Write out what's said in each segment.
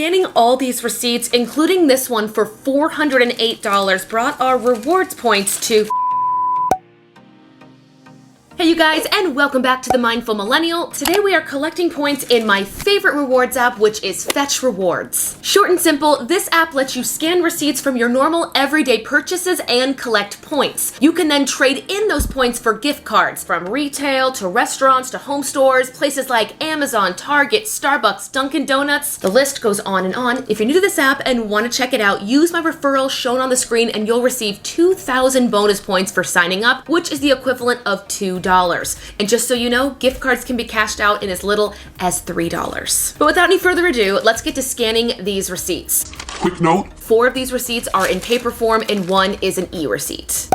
Scanning all these receipts, including this one for $408, brought our rewards points to... Hey you guys, and welcome back to the Mindful Millennial. Today we are collecting points in my favorite rewards app, which is Fetch Rewards. Short and simple, this app lets you scan receipts from your normal everyday purchases and collect points. You can then trade in those points for gift cards, from retail to restaurants to home stores, places like Amazon, Target, Starbucks, Dunkin' Donuts. The list goes on and on. If you're new to this app and want to check it out, use my referral shown on the screen and you'll receive 2,000 bonus points for signing up, which is the equivalent of $2. And just so you know, gift cards can be cashed out in as little as $3. But without any further ado, let's get to scanning these receipts. Quick note: 4 of these receipts are in paper form and 1 is an e-receipt.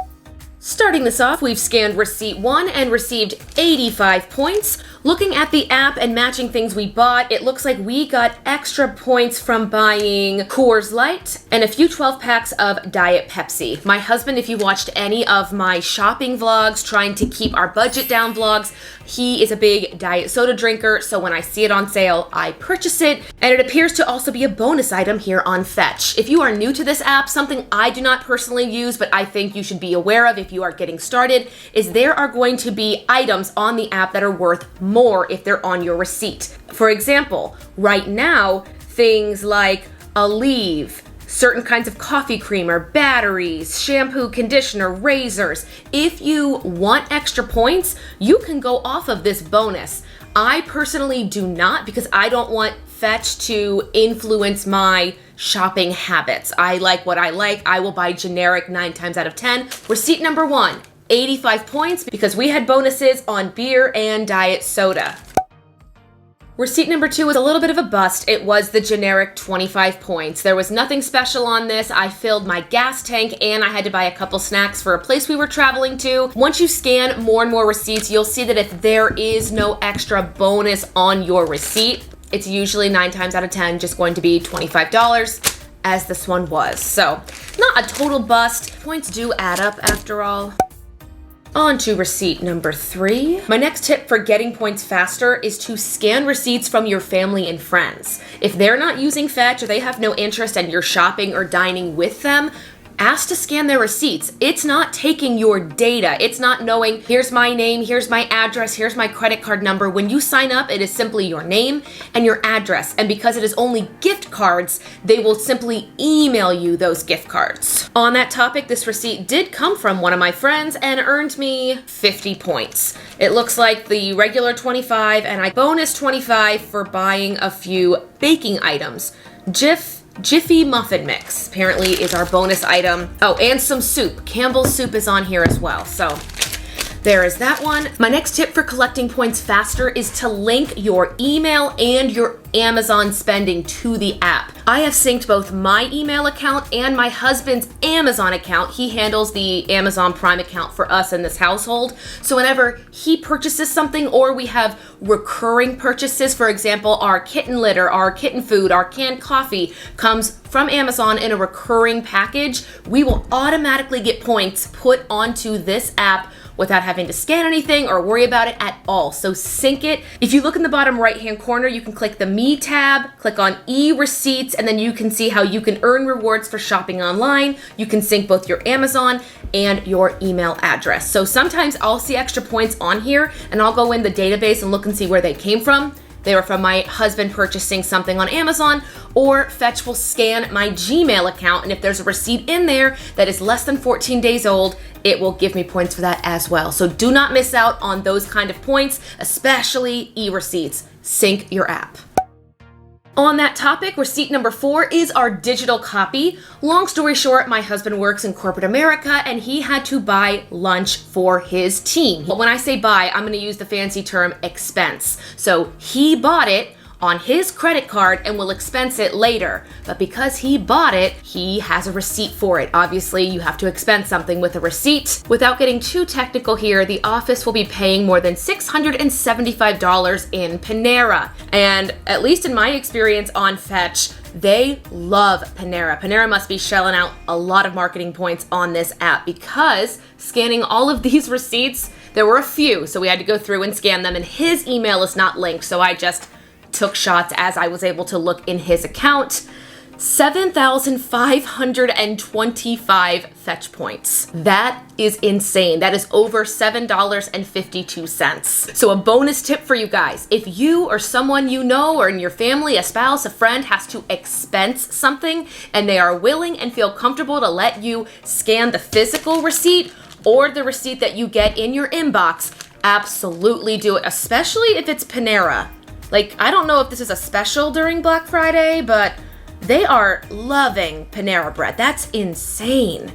Starting this off, we've scanned receipt 1 and received 85 points. Looking at the app and matching things we bought, it looks like we got extra points from buying Coors Light and a few 12 packs of Diet Pepsi. My husband, if you watched any of my shopping vlogs, trying to keep our budget down vlogs, he is a big diet soda drinker, so when I see it on sale, I purchase it, and it appears to also be a bonus item here on Fetch. If you are new to this app, something I do not personally use, but I think you should be aware of if you are getting started, is there are going to be items on the app that are worth more if they're on your receipt. For example, right now, things like Aleve, certain kinds of coffee creamer, batteries, shampoo, conditioner, razors. If you want extra points, you can go off of this bonus. I personally do not, because I don't want Fetch to influence my shopping habits. I like what I like. I will buy generic 9 times out of 10. Receipt number 1, 85 points because we had bonuses on beer and diet soda. Receipt number 2 was a little bit of a bust. It was the generic 25 points. There was nothing special on this. I filled my gas tank and I had to buy a couple snacks for a place we were traveling to. Once you scan more and more receipts, you'll see that if there is no extra bonus on your receipt, it's usually 9 times out of 10 just going to be $25, as this one was. So, not a total bust. Points do add up after all. On to receipt number 3. My next tip for getting points faster is to scan receipts from your family and friends. If they're not using Fetch or they have no interest and you're shopping or dining with them, ask to scan their receipts. It's not taking your data. It's not knowing, here's my name, here's my address, here's my credit card number. When you sign up, it is simply your name and your address. And because it is only gift cards, they will simply email you those gift cards. On that topic, this receipt did come from one of my friends and earned me 50 points. It looks like the regular 25 and I bonus 25 for buying a few baking items. Jiffy Muffin Mix apparently is our bonus item. Oh, and some soup. Campbell's soup is on here as well. So there is that one. My next tip for collecting points faster is to link your email and your Amazon spending to the app. I have synced both my email account and my husband's Amazon account. He handles the Amazon Prime account for us in this household. So whenever he purchases something or we have recurring purchases, for example, our kitten litter, our kitten food, our canned coffee comes from Amazon in a recurring package, we will automatically get points put onto this app without having to scan anything or worry about it at all. So sync it. If you look in the bottom right-hand corner, you can click the Me tab, click on e-receipts, and then you can see how you can earn rewards for shopping online. You can sync both your Amazon and your email address. So sometimes I'll see extra points on here and I'll go in the database and look and see where they came from. They were from my husband purchasing something on Amazon, or Fetch will scan my Gmail account, and if there's a receipt in there that is less than 14 days old, it will give me points for that as well. So do not miss out on those kind of points, especially e-receipts. Sync your app. On that topic, receipt number 4 is our digital copy. Long story short, my husband works in corporate America and he had to buy lunch for his team. But when I say buy, I'm gonna use the fancy term expense. So he bought it on his credit card and will expense it later. But because he bought it, he has a receipt for it. Obviously, you have to expense something with a receipt. Without getting too technical here, the office will be paying more than $675 in Panera. And at least in my experience on Fetch, they love Panera. Panera must be shelling out a lot of marketing points on this app because scanning all of these receipts, there were a few, so we had to go through and scan them, and his email is not linked, so I just took shots as I was able to look in his account. 7,525 fetch points. That is insane. That is over $7.52. So a bonus tip for you guys, if you or someone you know or in your family, a spouse, a friend has to expense something and they are willing and feel comfortable to let you scan the physical receipt or the receipt that you get in your inbox, absolutely do it, especially if it's Panera. Like, I don't know if this is a special during Black Friday, but they are loving Panera Bread. That's insane.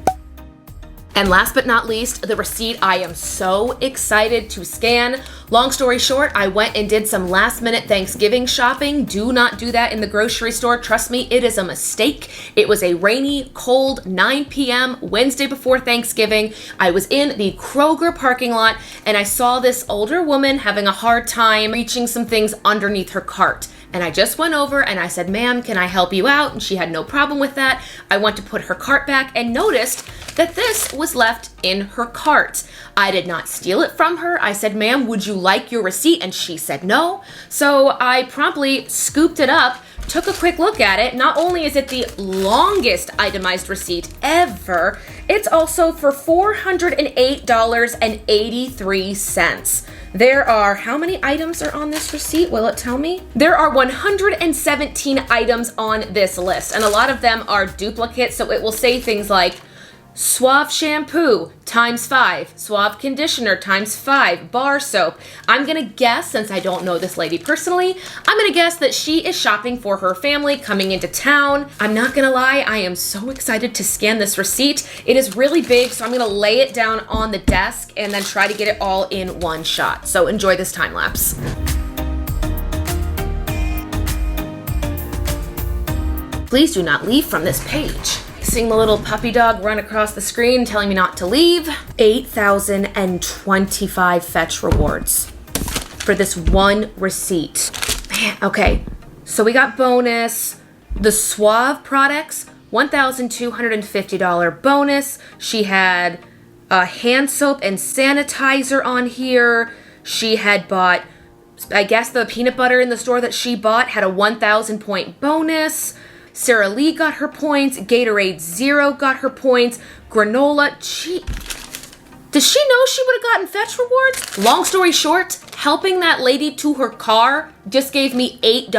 And last but not least, the receipt I am so excited to scan. Long story short, I went and did some last minute Thanksgiving shopping. Do not do that in the grocery store. Trust me, it is a mistake. It was a rainy, cold 9 p.m. Wednesday before Thanksgiving. I was in the Kroger parking lot and I saw this older woman having a hard time reaching some things underneath her cart. And I just went over and I said, ma'am, can I help you out? And she had no problem with that. I went to put her cart back and noticed that this was left in her cart. I did not steal it from her. I said, ma'am, would you like your receipt? And she said no. So I promptly scooped it up, took a quick look at it. Not only is it the longest itemized receipt ever, it's also for $408.83. There are, how many items are on this receipt? Will it tell me? There are 117 items on this list, and a lot of them are duplicates, so it will say things like Suave shampoo times 5, Suave conditioner times 5, bar soap. I'm gonna guess, since I don't know this lady personally, I'm gonna guess that she is shopping for her family coming into town. I'm not gonna lie, I am so excited to scan this receipt. It is really big, so I'm gonna lay it down on the desk and then try to get it all in one shot. So enjoy this time lapse. Please do not leave from this page. Seeing the little puppy dog run across the screen telling me not to leave. 8,025 fetch rewards for this one receipt. Man, okay, so we got bonus. The Suave products, $1,250 bonus. She had hand soap and sanitizer on here. She had bought, I guess the peanut butter in the store that she bought had a 1,000 point bonus. Sarah Lee got her points. Gatorade Zero got her points. Granola. Does she know she would have gotten fetch rewards? Long story short, helping that lady to her car just gave me $8.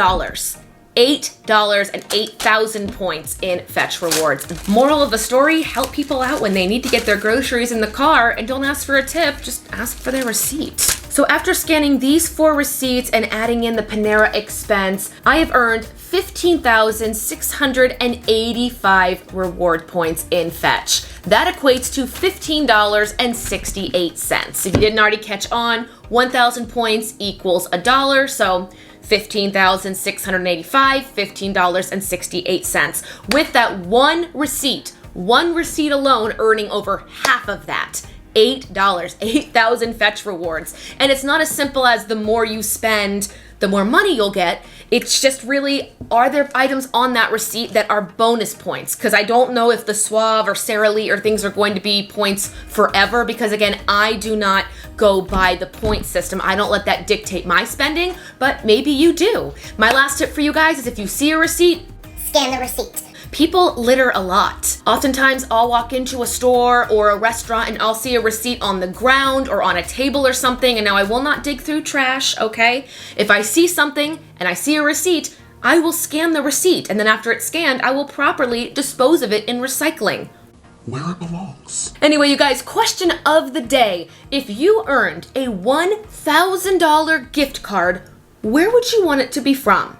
$8 and 8,000 points in fetch rewards. Moral of the story, help people out when they need to get their groceries in the car and don't ask for a tip, just ask for their receipt. So after scanning these 4 receipts and adding in the Panera expense, I have earned 15,685 reward points in fetch. That equates to $15.68. If you didn't already catch on, 1,000 points equals $1, so 15,685, $15.68. With that one receipt alone earning over half of that. $8, 8,000 fetch rewards. And it's not as simple as the more you spend, the more money you'll get. It's just really, are there items on that receipt that are bonus points? Because I don't know if the Suave or Sara Lee or things are going to be points forever, because again, I do not go by the point system. I don't let that dictate my spending, but maybe you do. My last tip for you guys is if you see a receipt, scan the receipt. People litter a lot. Oftentimes I'll walk into a store or a restaurant and I'll see a receipt on the ground or on a table or something, and now I will not dig through trash, okay? If I see something and I see a receipt, I will scan the receipt, and then after it's scanned, I will properly dispose of it in recycling. Where it belongs. Anyway, you guys, question of the day. If you earned a $1,000 gift card, where would you want it to be from?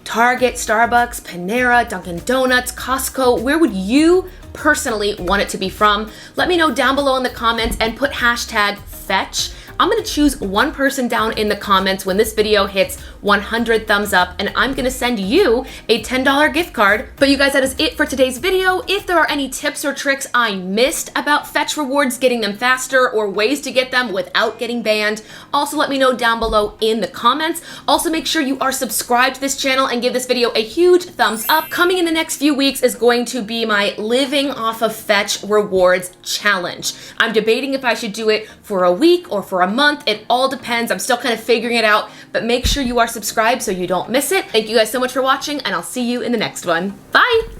Target, Starbucks, Panera, Dunkin' Donuts, Costco, where would you personally want it to be from? Let me know down below in the comments and put hashtag fetch. I'm gonna choose one person down in the comments when this video hits 100 thumbs up, and I'm gonna send you a $10 gift card. But you guys, that is it for today's video. If there are any tips or tricks I missed about fetch rewards, getting them faster, or ways to get them without getting banned, also let me know down below in the comments. Also make sure you are subscribed to this channel and give this video a huge thumbs up. Coming in the next few weeks is going to be my living off of fetch rewards challenge. I'm debating if I should do it for a week or for a a month. It all depends. I'm still kind of figuring it out, but make sure you are subscribed so you don't miss it. Thank you guys so much for watching, and I'll see you in the next one. Bye!